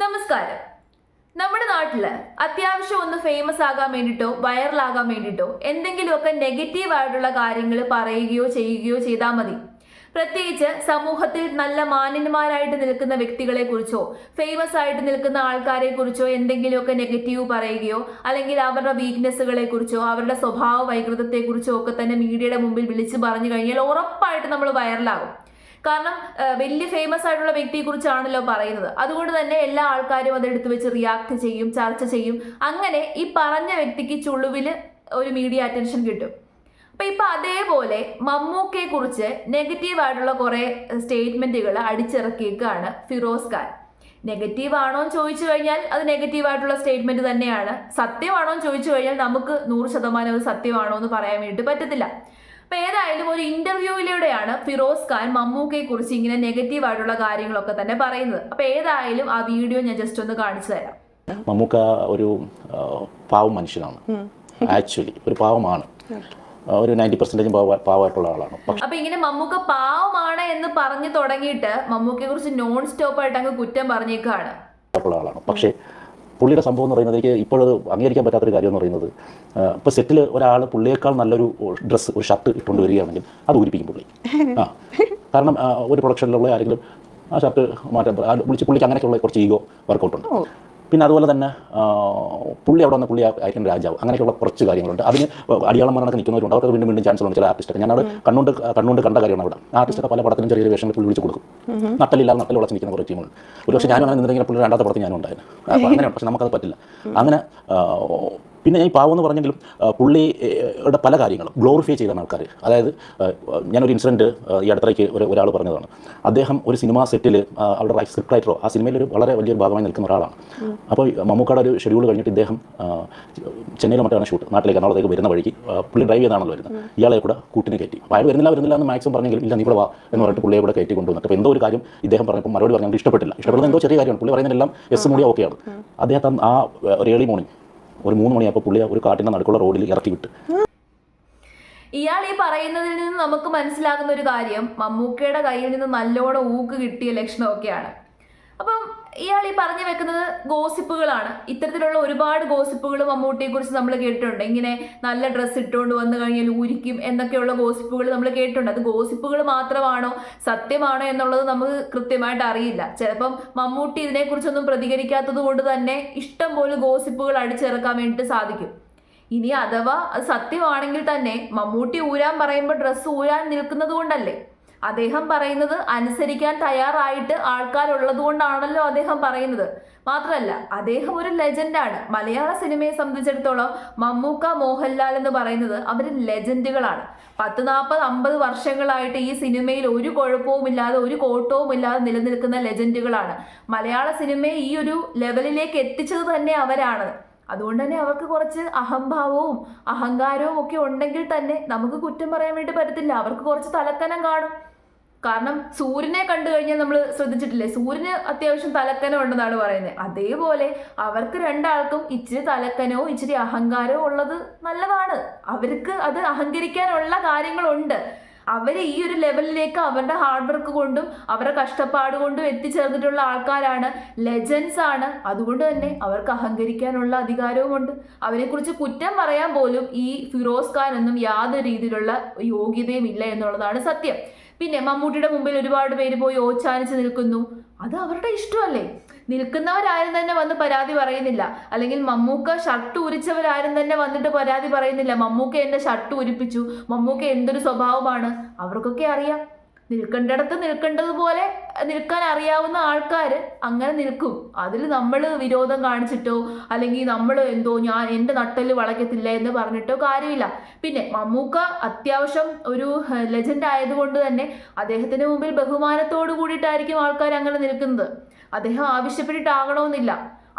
നമസ്കാരം. നമ്മുടെ നാട്ടിൽ അത്യാവശ്യം ഒന്ന് ഫേമസ് ആകാൻ വേണ്ടിയിട്ടോ വൈറലാകാൻ വേണ്ടിയിട്ടോ എന്തെങ്കിലുമൊക്കെ നെഗറ്റീവായിട്ടുള്ള കാര്യങ്ങൾ പറയുകയോ ചെയ്യുകയോ ചെയ്താൽ മതി. പ്രത്യേകിച്ച് സമൂഹത്തിൽ നല്ല മാന്യന്മാരായിട്ട് നിൽക്കുന്ന വ്യക്തികളെ കുറിച്ചോ ഫേമസ് ആയിട്ട് നിൽക്കുന്ന ആൾക്കാരെ കുറിച്ചോ എന്തെങ്കിലുമൊക്കെ നെഗറ്റീവ് പറയുകയോ അല്ലെങ്കിൽ അവരുടെ വീക്ക്നെസ്സുകളെ കുറിച്ചോ അവരുടെ സ്വഭാവ വൈകൃതത്തെ കുറിച്ചോ ഒക്കെ തന്നെ മീഡിയയുടെ മുമ്പിൽ വിളിച്ചു പറഞ്ഞു കഴിഞ്ഞാൽ ഉറപ്പായിട്ട് നമ്മൾ വൈറലാകും. കാരണം വലിയ ഫേമസ് ആയിട്ടുള്ള വ്യക്തിയെ കുറിച്ചാണല്ലോ പറയുന്നത്. അതുകൊണ്ട് തന്നെ എല്ലാ ആൾക്കാരും അതെടുത്ത് വെച്ച് റിയാക്ട് ചെയ്യും, ചർച്ച ചെയ്യും. അങ്ങനെ ഈ പറഞ്ഞ വ്യക്തിക്ക് ചുളുവിൽ ഒരു മീഡിയ അറ്റൻഷൻ കിട്ടും. ഇപ്പൊ അതേപോലെ മമ്മൂക്കയെ കുറിച്ച് നെഗറ്റീവായിട്ടുള്ള കുറെ സ്റ്റേറ്റ്മെന്റുകൾ അടിച്ചിറക്കിയേക്കാണ് ഫിറോസ് ഖാൻ. നെഗറ്റീവ് ആണോ എന്ന് ചോദിച്ചു കഴിഞ്ഞാൽ അത് നെഗറ്റീവായിട്ടുള്ള സ്റ്റേറ്റ്മെന്റ് തന്നെയാണ്. സത്യമാണോ എന്ന് ചോദിച്ചു കഴിഞ്ഞാൽ നമുക്ക് 100% അത് സത്യമാണോ എന്ന് പറയാൻ വേണ്ടി പറ്റത്തില്ല. അപ്പൊ ഏതായാലും ഒരു ഇന്റർവ്യൂവിലൂടെയാണ് ഫിറോസ് ഖാൻ മമ്മൂക്കയെ കുറിച്ച് ഇങ്ങനെ നെഗറ്റീവ് ആയിട്ടുള്ള കാര്യങ്ങളൊക്കെ തന്നെ പറയുന്നത്. അപ്പൊ ഏതായാലും ആ വീഡിയോ ഞാൻ ജസ്റ്റ് ഒന്ന് കാണിച്ചു തരാം. മമ്മൂക്ക ഒരു പാവം മനുഷ്യനാണ്, ആക്ച്വലി ഒരു പാവമാണ്, ഒരു 90% പാവമായിട്ടുള്ള ആളാണ്. അപ്പൊ ഇങ്ങനെ മമ്മൂക്ക പാവമാണ് എന്ന് പറഞ്ഞു തുടങ്ങിയിട്ട് മമ്മൂക്കയെ കുറിച്ച് നോൺ സ്റ്റോപ്പ് ആയിട്ട് അങ്ങ് കുറ്റം പറഞ്ഞേക്കാണ് ആളാണ്. പക്ഷേ പുള്ളിയുടെ സംഭവം എന്ന് പറയുന്നത് എനിക്ക് ഇപ്പോഴത് അംഗീകരിക്കാൻ പറ്റാത്തൊരു കാര്യം എന്ന് പറയുന്നത്, ഇപ്പോൾ സെറ്റിൽ ഒരാൾ പുള്ളിയേക്കാൾ നല്ലൊരു ഡ്രസ്സ്, ഒരു ഷർട്ട് ഇട്ടുകൊണ്ട് വരികയാണെങ്കിൽ അത് ഊരിപ്പിക്കും പുള്ളി. കാരണം ഒരു പ്രൊഡക്ഷനിലുള്ള ആരെങ്കിലും ആ ഷർട്ട് മാറ്റാൻ പുള്ളിക്ക് അങ്ങനെയൊക്കെയുള്ള കുറച്ച് ഈഗോ വർക്കൗട്ടുണ്ട്. പിന്നെ അതുപോലെ തന്നെ പുള്ളി അവിടെ വന്ന പുള്ളി ആയിരിക്കും രാജാവ്, അങ്ങനെയൊക്കെയുള്ള കുറച്ച് കാര്യങ്ങളുണ്ട്. അതിന് അടിയാളന്മാരൊക്കെ നിൽക്കുന്നവരുണ്ട്, അവർക്ക് വീണ്ടും വീണ്ടും ചാൻസ് ഉണ്ട്. ചില ആർട്ടിസ്റ്റൊക്കെ ഞാനത് കണ്ണുകൊണ്ട് കണ്ട കാര്യമാണ്. അവിടെ ആർട്ടിസ്റ്റൊക്കെ പല പടത്തിലും ചെറിയ വേഷങ്ങൾ പുള്ളി വിളിച്ച് കൊടുക്കും. നട്ടലില്ലാതെ നട്ടൽ ഉളച്ച് നിൽക്കുന്ന കുറേ ടീമുണ്ട്. ഒരു പക്ഷേ ഞാനും അങ്ങനെ നിന്നിട്ടുണ്ടെങ്കിൽ പുള്ളി രണ്ടാമത്തെ പടത്തിൽ ഞാനും ഉണ്ടായിരുന്നു. അപ്പോൾ അങ്ങനെയാണ്. പക്ഷേ നമുക്കത് പറ്റില്ല. അങ്ങനെ പിന്നെ ഞാൻ ഈ പാവം എന്ന് പറഞ്ഞെങ്കിലും പുള്ളിയുടെ പല കാര്യങ്ങളും ഗ്ലോറിഫൈ ചെയ്താണ് ആൾക്കാർ. അതായത് ഞാനൊരു ഇൻസിഡൻറ്റ് ഈ അടുത്തേക്ക് ഒരാൾ പറഞ്ഞതാണ്. അദ്ദേഹം ഒരു സിനിമാ സെറ്റിൽ അവരുടെ സ്ക്രിപ്റ്റ് റൈറ്ററോ ആ സിനിമയിൽ വളരെ വലിയൊരു ഭാഗമായി നിൽക്കുന്ന ഒരാളാണ്. അപ്പോൾ മമ്മൂക്കയുടെ ഒരു ഷെഡ്യൂൾ കഴിഞ്ഞിട്ട് ഇദ്ദേഹം ചെന്നൈയിലെ മറ്റാണ് ഷൂട്ട്, നാട്ടിലേക്ക് എറണാകുളത്തേക്ക് വരുന്ന വഴിക്ക് പുള്ളി ഡ്രൈവ് ചെയ്താണല്ലോ വരുന്നത്. ഇയാളെ കൂടെ കൂട്ടിന് കയറ്റി. അപ്പോൾ അയാൾ വരുന്നില്ല എന്ന് മാക്സിമം പറഞ്ഞെങ്കിലും ഇല്ല നീ ഇവിടെ വാ എന്ന് പറഞ്ഞിട്ട് പുള്ളിയെ കൂടെ കയറ്റി കൊണ്ടുവന്നിട്ട് അപ്പോൾ എന്തോ ഒരു കാര്യം ഇദ്ദേഹം പറഞ്ഞപ്പോൾ മറുപടി പറഞ്ഞാൽ ഇഷ്ടപ്പെടുന്നത് എന്തോ ചെറിയ കാര്യമാണ്. പുള്ളി പറയുന്നതെല്ലാം എസ് മൂടിയ ഓക്കെയാണ്. അദ്ദേഹം ആ ഒരു ഏർലി മോർണിംഗ് ഒരു 3 മണിയായപ്പോൾ പുള്ളിയെ ഒരു കാട്ടിൻ്റെ നടുക്കുള്ള റോഡിൽ ഇറക്കി വിട്ട്. ഇയാൾ ഈ പറയുന്നതിൽ നിന്ന് നമുക്ക് മനസ്സിലാകുന്ന ഒരു കാര്യം, മമ്മൂക്കയുടെ കയ്യിൽ നിന്ന് നല്ലോണം ഊക്ക് കിട്ടിയ ലക്ഷണമൊക്കെയാണ്. അപ്പം ഇയാൾ ഈ പറഞ്ഞു വെക്കുന്നത് ഗോസിപ്പുകളാണ്. ഇത്തരത്തിലുള്ള ഒരുപാട് ഗോസിപ്പുകൾ മമ്മൂട്ടിയെ കുറിച്ച് നമ്മൾ കേട്ടിട്ടുണ്ട്. ഇങ്ങനെ നല്ല ഡ്രസ്സ് ഇട്ടുകൊണ്ട് വന്നു കഴിഞ്ഞാൽ ഊരിക്കും എന്നൊക്കെയുള്ള ഗോസിപ്പുകൾ നമ്മൾ കേട്ടിട്ടുണ്ട്. അത് ഗോസിപ്പുകൾ മാത്രമാണോ സത്യമാണോ എന്നുള്ളത് നമുക്ക് കൃത്യമായിട്ട് അറിയില്ല. ചിലപ്പം മമ്മൂട്ടി ഇതിനെക്കുറിച്ചൊന്നും പ്രതികരിക്കാത്തത് കൊണ്ട് തന്നെ ഇഷ്ടം പോലെ ഗോസിപ്പുകൾ അടിച്ചിറക്കാൻ വേണ്ടിയിട്ട് സാധിക്കും. ഇനി അഥവാ അത് സത്യമാണെങ്കിൽ തന്നെ മമ്മൂട്ടി ഊരാൻ പറയുമ്പോൾ ഡ്രസ്സ് ഊരാൻ നിൽക്കുന്നത് കൊണ്ടല്ലേ, അദ്ദേഹം പറയുന്നത് അനുസരിക്കാൻ തയ്യാറായിട്ട് ആൾക്കാരുള്ളത് കൊണ്ടാണല്ലോ അദ്ദേഹം പറയുന്നത്. മാത്രമല്ല അദ്ദേഹം ഒരു ലെജൻഡാണ്. മലയാള സിനിമയെ സംബന്ധിച്ചിടത്തോളം മമ്മൂക്ക, മോഹൻലാൽ എന്ന് പറയുന്നത് അവർ ലെജൻഡുകളാണ്. 10, 40, 50 വർഷങ്ങളായിട്ട് ഈ സിനിമയിൽ ഒരു കുഴപ്പവുമില്ലാതെ ഒരു കോട്ടവും ഇല്ലാതെ നിലനിൽക്കുന്ന ലെജൻഡുകളാണ്. മലയാള സിനിമയെ ഈ ഒരു ലെവലിലേക്ക് എത്തിച്ചത് തന്നെ അവരാണ്. അതുകൊണ്ട് തന്നെ അവർക്ക് കുറച്ച് അഹംഭാവവും അഹങ്കാരവും ഒക്കെ ഉണ്ടെങ്കിൽ തന്നെ നമുക്ക് കുറ്റം പറയാൻ വേണ്ടി പറ്റത്തില്ല. അവർക്ക് കുറച്ച് തലക്കനം കാണും. കാരണം സൂര്യനെ കണ്ടു കഴിഞ്ഞാൽ നമ്മൾ ശ്രദ്ധിച്ചിട്ടില്ലേ, സൂര്യന് അത്യാവശ്യം തലക്കനം ഉണ്ടെന്നാണ് പറയുന്നത്. അതേപോലെ അവർക്ക് രണ്ടാൾക്കും ഇച്ചിരി തലക്കനവും ഇച്ചിരി അഹങ്കാരവും ഉള്ളത് നല്ലതാണ്. അവർക്ക് അത് അഹങ്കരിക്കാനുള്ള കാര്യങ്ങളുണ്ട്. അവർ ഈ ഒരു ലെവലിലേക്ക് അവരുടെ ഹാർഡ് വർക്ക് കൊണ്ടും അവരുടെ കഷ്ടപ്പാട് കൊണ്ടും എത്തിച്ചേർന്നിട്ടുള്ള ആൾക്കാരാണ്, ലെജൻസ് ആണ്. അതുകൊണ്ട് തന്നെ അവർക്ക് അഹങ്കരിക്കാനുള്ള അധികാരവുമുണ്ട്. അവരെക്കുറിച്ച് കുറ്റം പറയാൻ പോലും ഈ ഫിറോസ് ഖാൻ ഒന്നും യാതൊരു രീതിയിലുള്ള യോഗ്യതയും ഇല്ല എന്നുള്ളതാണ് സത്യം. പിന്നെ മമ്മൂട്ടിയുടെ മുമ്പിൽ ഒരുപാട് പേര് പോയി ഓച്ചാനിച്ച് നിൽക്കുന്നു. അത് അവരുടെ ഇഷ്ടമല്ലേ. നിൽക്കുന്നവരാരും തന്നെ വന്ന് പരാതി പറയുന്നില്ല. അല്ലെങ്കിൽ മമ്മൂക്ക ഷർട്ട് ഉരിച്ചവരാരും തന്നെ വന്നിട്ട് പരാതി പറയുന്നില്ല. മമ്മൂക്ക എൻ്റെ ഷർട്ട് ഉരിപ്പിച്ചു, മമ്മൂക്ക എന്തൊരു സ്വഭാവമാണ്. അവർക്കൊക്കെ അറിയാം. നിൽക്കേണ്ടിടത്ത് നിൽക്കേണ്ടതുപോലെ നിൽക്കാൻ അറിയാവുന്ന ആൾക്കാർ അങ്ങനെ നിൽക്കും. അതിൽ നമ്മൾ വിരോധം കാണിച്ചിട്ടോ അല്ലെങ്കിൽ നമ്മൾ എൻ്റെ നട്ടല് വളയ്ക്കത്തില്ല എന്ന് പറഞ്ഞിട്ടോ കാര്യമില്ല. പിന്നെ മമ്മൂക്ക അത്യാവശ്യം ഒരു ലെജൻഡ് ആയതുകൊണ്ട് തന്നെ അദ്ദേഹത്തിന് മുമ്പിൽ ബഹുമാനത്തോടു കൂടിയിട്ടായിരിക്കും ആൾക്കാർ അങ്ങനെ നിൽക്കുന്നത്. അദ്ദേഹം ആവശ്യപ്പെട്ടിട്ടാകണമെന്നില്ല.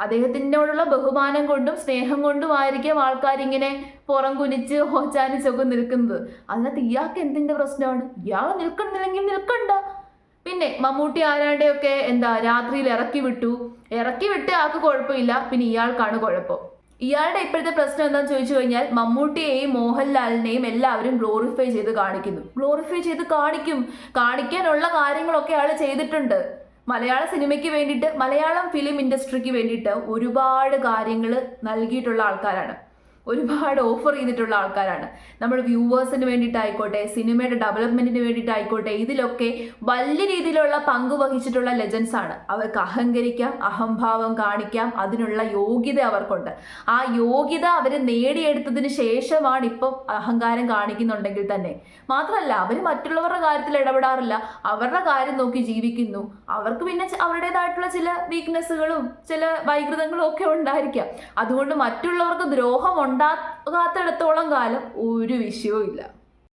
അദ്ദേഹത്തിനോടുള്ള ബഹുമാനം കൊണ്ടും സ്നേഹം കൊണ്ടും ആയിരിക്കും ആൾക്കാരിങ്ങനെ പുറം കുനിച്ച് ഓച്ചാനിച്ചൊക്കെ നിൽക്കുന്നത്. അതിനകത്ത് ഇയാൾക്ക് എന്തിൻ്റെ പ്രശ്നമാണ്? ഇയാൾ നിൽക്കുന്നില്ലെങ്കിൽ നിൽക്കണ്ട. പിന്നെ മമ്മൂട്ടി ആരാണ്ടെയൊക്കെ രാത്രിയിൽ ഇറക്കി വിട്ട് ആൾക്ക് കുഴപ്പമില്ല. പിന്നെ ഇയാൾക്കാണ് കുഴപ്പം. ഇയാളുടെ ഇപ്പോഴത്തെ പ്രശ്നം എന്താണെന്ന് ചോദിച്ചു കഴിഞ്ഞാൽ മമ്മൂട്ടിയെയും മോഹൻലാലിനെയും എല്ലാവരും ഗ്ലോറിഫൈ ചെയ്ത് കാണിക്കുന്നു. കാണിക്കാനുള്ള കാര്യങ്ങളൊക്കെ അയാൾ ചെയ്തിട്ടുണ്ട്. മലയാള സിനിമയ്ക്ക് വേണ്ടിയിട്ട്, മലയാളം ഫിലിം ഇൻഡസ്ട്രിക്ക് വേണ്ടിയിട്ട് ഒരുപാട് കാര്യങ്ങൾ നൽകിയിട്ടുള്ള ആൾക്കാരാണ്, ഒരുപാട് ഓഫർ ചെയ്തിട്ടുള്ള ആൾക്കാരാണ്. നമ്മുടെ വ്യൂവേഴ്സിന് വേണ്ടിയിട്ടായിക്കോട്ടെ, സിനിമയുടെ ഡെവലപ്മെന്റിന് വേണ്ടിയിട്ടായിക്കോട്ടെ, ഇതിലൊക്കെ വലിയ രീതിയിലുള്ള പങ്ക് വഹിച്ചിട്ടുള്ള ലെജൻസ് ആണ്. അവർക്ക് അഹങ്കരിക്കാം, അഹംഭാവം കാണിക്കാം, അതിനുള്ള യോഗ്യത അവർക്കുണ്ട്. ആ യോഗ്യത അവർ നേടിയെടുത്തതിന് ശേഷമാണ് ഇപ്പം അഹങ്കാരം കാണിക്കുന്നുണ്ടെങ്കിൽ തന്നെ. മാത്രമല്ല, അവർ മറ്റുള്ളവരുടെ കാര്യത്തിൽ ഇടപെടാറില്ല, അവരുടെ കാര്യം നോക്കി ജീവിക്കുന്നു. അവർക്ക് പിന്നെ അവരുടേതായിട്ടുള്ള ചില വീക്ക്നെസ്സുകളും ചില വൈകൃതങ്ങളും ഒക്കെ ഉണ്ടായിരിക്കാം. അതുകൊണ്ട് മറ്റുള്ളവർക്ക് ദ്രോഹം ഉണ്ടാകാത്തിടത്തോളം കാലം ഒരു വിഷയവും ഇല്ല.